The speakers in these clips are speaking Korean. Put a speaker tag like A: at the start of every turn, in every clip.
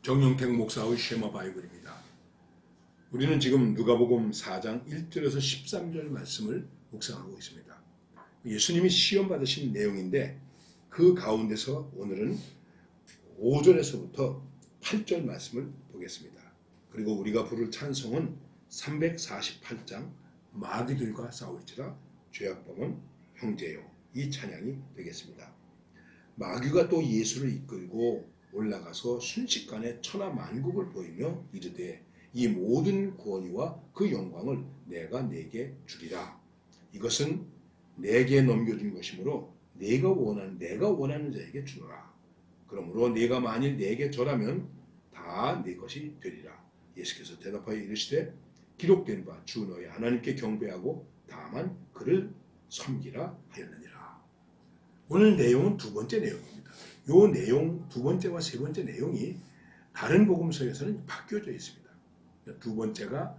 A: 정영택 목사의 쉐마 바이블입니다. 우리는 지금 누가복음 4장 1절에서 13절 말씀을 묵상하고 있습니다. 예수님이 시험 받으신 내용인데 그 가운데서 오늘은 5절에서부터 8절 말씀을 보겠습니다. 그리고 우리가 부를 찬송은 348장 마귀들과 싸울지라 죄악범은 형제요, 이 찬양이 되겠습니다. 마귀가 또 예수를 이끌고 올라가서 순식간에 천하만국을 보이며 이르되 이 모든 구원이와 그 영광을 내가 네게 주리라. 이것은 내게 넘겨준 것이므로 내가 원하는 자에게 주노라. 그러므로 네가 만일 내게 절하면 다 네 것이 되리라. 예수께서 대답하여 이르시되 기록된 바 주 너의 하나님께 경배하고 다만 그를 섬기라 하였느니라. 오늘 내용은 두 번째 내용입니다. 이 내용 두 번째와 세 번째 내용이 다른 복음서에서는 바뀌어져 있습니다. 두 번째가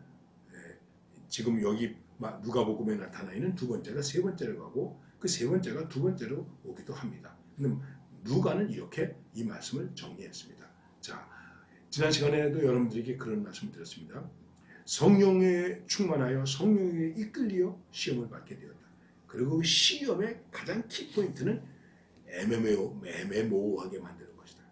A: 지금 여기 누가복음에 나타나 있는 두 번째가 세 번째로 가고 그 세 번째가 두 번째로 오기도 합니다. 근데 누가는 이렇게 이 말씀을 정리했습니다. 자, 지난 시간에도 여러분들에게 그런 말씀을 드렸습니다. 성령에 충만하여 성령에 이끌려 시험을 받게 되었다. 그리고 그 시험의 가장 키포인트는 애매모호하게 만드는 것이다.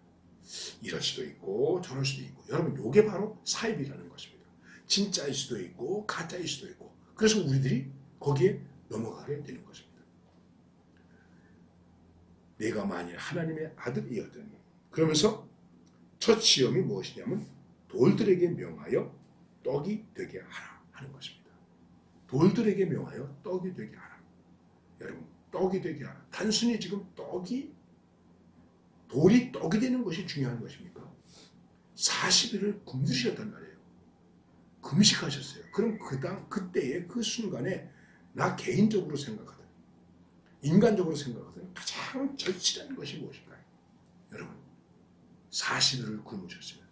A: 이럴 수도 있고 저럴 수도 있고, 여러분 이게 바로 사입이라는 것입니다. 진짜일 수도 있고 가짜일 수도 있고, 그래서 우리들이 거기에 넘어가게 되는 것입니다. 내가 만일 하나님의 아들이었다면, 그러면서 첫 시험이 무엇이냐면 돌들에게 명하여 떡이 되게 하라 하는 것입니다. 돌들에게 명하여 떡이 되게 하라. 여러분, 떡이 되게 하라. 단순히 지금 돌이 떡이 되는 것이 중요한 것입니까? 40일을 굶주리셨단 말이에요. 금식하셨어요. 그럼 그때의 그 순간에 나 개인적으로 생각하든 인간적으로 생각하든 가장 절실한 것이 무엇일까요? 여러분, 40일을 굶으셨어요.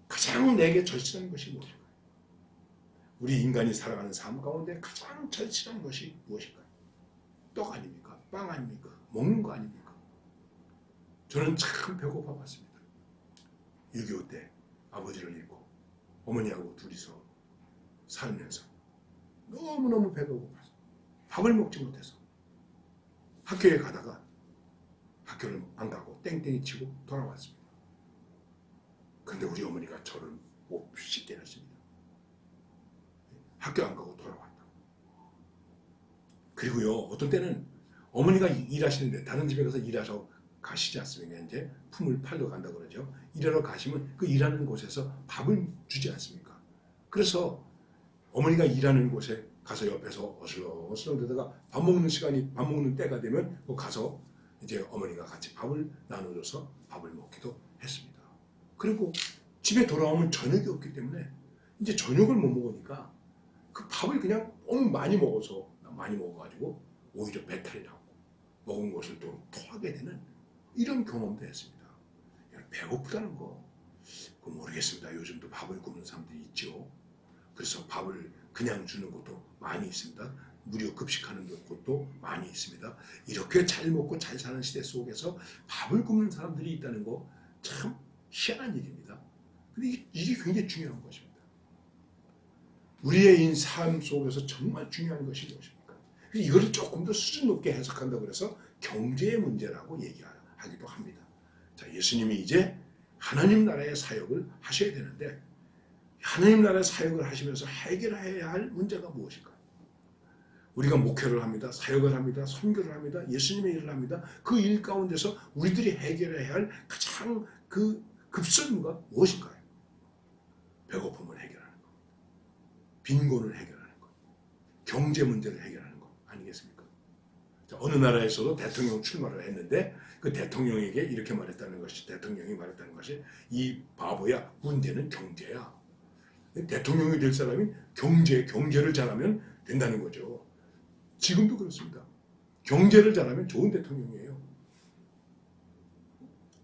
A: 가장 내게 절실한 것이 무엇일까요? 우리 인간이 살아가는 삶 가운데 가장 절실한 것이 무엇일까요? 떡 아닙니까? 빵 아닙니까? 먹는 거 아닙니까? 저는 참 배고파 봤습니다. 6.25 때 아버지를 잃고 어머니하고 둘이서 살면서 너무너무 배가 고파서 밥을 먹지 못해서 학교에 가다가 학교를 안 가고 땡땡이 치고 돌아왔습니다. 근데 우리 어머니가 저를 몹시 때렸습니다. 학교 안 가고 돌아왔다. 그리고요, 어떤 때는 어머니가 일하시는데 다른 집에 가서 일하러 가시지 않습니까? 이제 품을 팔러 간다 그러죠. 일하러 가시면 그 일하는 곳에서 밥을 주지 않습니까? 그래서 어머니가 일하는 곳에 가서 옆에서 어슬렁어슬렁 되다가 밥 먹는 때가 되면 가서 이제 어머니가 같이 밥을 나눠줘서 밥을 먹기도 했습니다. 그리고 집에 돌아오면 저녁이 없기 때문에 이제 저녁을 못 먹으니까 그 밥을 그냥 너무 많이 먹어가지고 오히려 배탈이 나고 먹은 것을 또 토하게 되는 이런 경험도 했습니다. 배고프다는 거 모르겠습니다. 요즘도 밥을 굶는 사람들이 있죠. 그래서 밥을 그냥 주는 곳도 많이 있습니다. 무료 급식하는 곳도 많이 있습니다. 이렇게 잘 먹고 잘 사는 시대 속에서 밥을 굶는 사람들이 있다는 거 참 희한한 일입니다. 근데 이게 굉장히 중요한 것입니다. 우리의 삶 속에서 정말 중요한 것이 무엇입니까? 이거를 조금 더 수준 높게 해석한다고 해서 경제의 문제라고 얘기하기도 합니다. 자, 예수님이 이제 하나님 나라의 사역을 하셔야 되는데, 하나님 나라의 사역을 하시면서 해결해야 할 문제가 무엇일까요? 우리가 목회를 합니다. 사역을 합니다. 선교를 합니다. 예수님의 일을 합니다. 그 일 가운데서 우리들이 해결해야 할 가장 그 급선무가 무엇일까요? 배고픔을 해결하는 것, 빈곤을 해결하는 것, 경제 문제를 해결하는 것 아니겠습니까? 자, 어느 나라에서도 대통령 출마를 했는데 그 대통령에게 이렇게 대통령이 말했다는 것이 이 바보야, 문제는 경제야. 대통령이 될 사람이 경제를 잘하면 된다는 거죠. 지금도 그렇습니다. 경제를 잘하면 좋은 대통령이에요.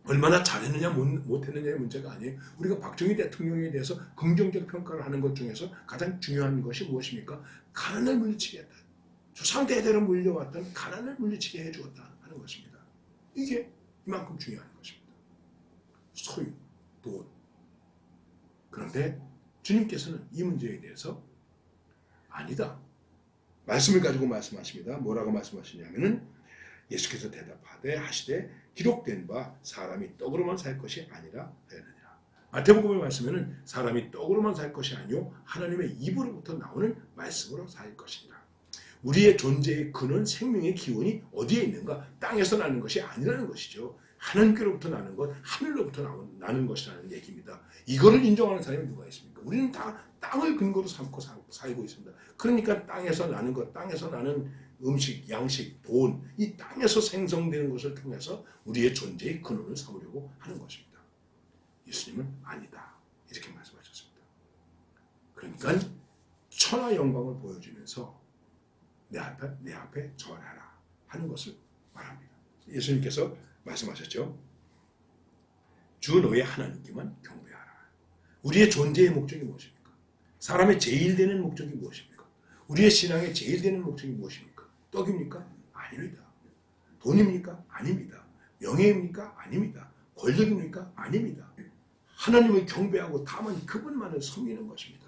A: 얼마나 잘했느냐 못했느냐의 문제가 아니에요. 우리가 박정희 대통령에 대해서 긍정적 평가를 하는 것 중에서 가장 중요한 것이 무엇입니까? 가난을 물리치게 했다. 조상 대대로 물려왔던 가난을 물리치게 해주었다 하는 것입니다. 이게 이만큼 중요한 것입니다. 소유, 돈. 그런데 주님께서는 이 문제에 대해서 아니다. 말씀을 가지고 말씀하십니다. 뭐라고 말씀하시냐면은 예수께서 대답하되 하시되 기록된 바 사람이 떡으로만 살 것이 아니라 하였느니라. 마태복음의 말씀에는 사람이 떡으로만 살 것이 아니요 하나님의 입으로부터 나오는 말씀으로 살 것이니라. 우리의 존재의 근원, 생명의 기원이 어디에 있는가? 땅에서 나는 것이 아니라는 것이죠. 하나님께로부터 나는 것, 하늘로부터 나는 것이라는 얘기입니다. 이거를 인정하는 사람이 누가 있습니까? 우리는 다 땅을 근거로 삼고 살고 있습니다. 그러니까 땅에서 나는 것, 땅에서 나는 음식, 양식, 돈, 이 땅에서 생성되는 것을 통해서 우리의 존재의 근원을 삼으려고 하는 것입니다. 예수님은 아니다. 이렇게 말씀하셨습니다. 그러니까 천하 영광을 보여주면서 내 앞에 절하라 하는 것을 말합니다. 예수님께서 말씀하셨죠. 주 너의 하나님께만 경배하라. 우리의 존재의 목적이 무엇입니까? 사람의 제일 되는 목적이 무엇입니까? 우리의 신앙의 제일 되는 목적이 무엇입니까? 떡입니까? 아닙니다. 돈입니까? 아닙니다. 명예입니까? 아닙니다. 권력입니까? 아닙니다. 하나님을 경배하고 다만 그분만을 섬기는 것입니다.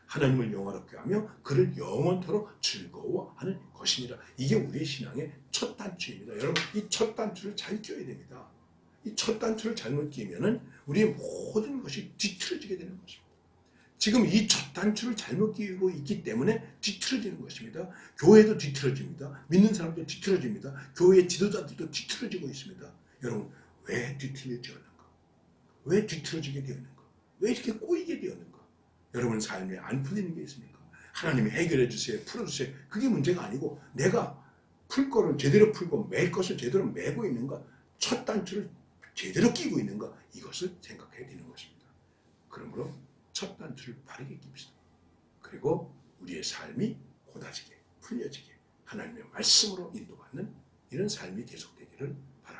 A: 하나님을 영화롭게 하며 그를 영원토록 즐거워하는 것이니라. 이게 우리의 신앙의 첫 단추입니다. 여러분, 이 첫 단추를 잘 끼워야 됩니다. 이 첫 단추를 잘못 끼면은 우리의 모든 것이 뒤틀어지게 되는 것입니다. 지금 이 첫 단추를 잘못 끼우고 있기 때문에 뒤틀어지는 것입니다. 교회도 뒤틀어집니다. 믿는 사람도 뒤틀어집니다. 교회의 지도자들도 뒤틀어지고 있습니다. 여러분, 왜 뒤틀어지었는가? 왜 뒤틀어지게 되었는가? 왜 이렇게 꼬이게 되었는가? 여러분 삶에 안 풀리는 게 있습니까? 하나님이 해결해 주세요. 풀어주세요. 그게 문제가 아니고 내가 풀 거를 제대로 풀고 맬 것을 제대로 메고 있는가? 첫 단추를 제대로 끼고 있는가? 이것을 생각해야 되는 것입니다. 그러므로 첫 단추를 바르게 낍시다. 그리고 우리의 삶이 고다지게 풀려지게 하나님의 말씀으로 인도받는 이런 삶이 계속되기를 바랍니다.